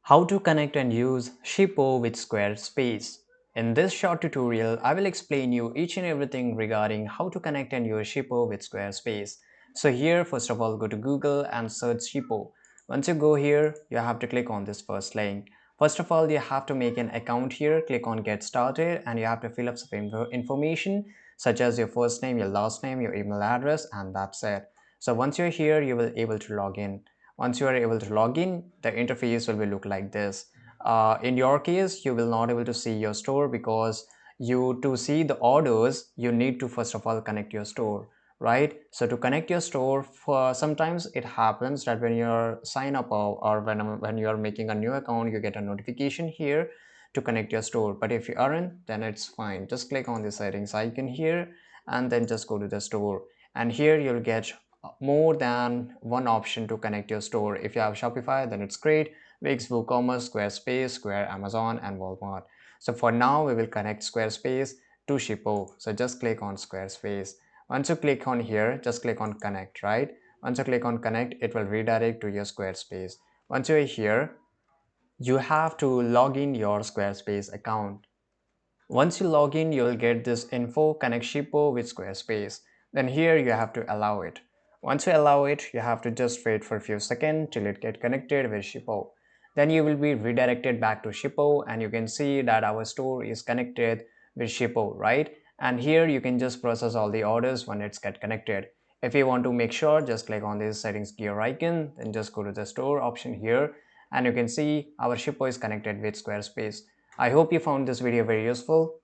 How to connect and use Shippo with Squarespace. In this short tutorial, I will explain you each and everything regarding how to connect and use Shippo with Squarespace. So here, first of all, go to Google and search Shippo. Once you go here, you have to click on this first link. First of all, you have to make an account here, click on get started, and you have to fill up some information such as your first name, your last name, your email address, and that's it. So once you're here, you will able to log in. Once you are able to log in, the interface will be look like this. In your case, you will not able to see your store because you to see the orders, you need to first of all connect your store, right? So to connect your store, for sometimes it happens that when you're sign up or when you're making a new account, you get a notification here to connect your store. But if you aren't, then it's fine. Just click on the settings icon here and then just go to the store. And here you'll get more than one option to connect your store. If you have Shopify, then it's great. Wix, WooCommerce, Squarespace, Square, Amazon, and Walmart. So for now, we will connect Squarespace to Shippo. So just click on Squarespace. Once you click on here, just click on connect, right? Once you click on connect, it will redirect to your Squarespace. Once you're here, you have to log in your Squarespace account. Once you log in, you'll get this info connect Shippo with Squarespace. Then here you have to allow it. Once you allow it, you have to just wait for a few seconds till it get connected with Shippo. Then you will be redirected back to Shippo and you can see that our store is connected with Shippo, right? And here you can just process all the orders when it's get connected. If you want to make sure, just click on this settings gear icon, then just go to the store option here and you can see our Shippo is connected with Squarespace. I hope you found this video very useful.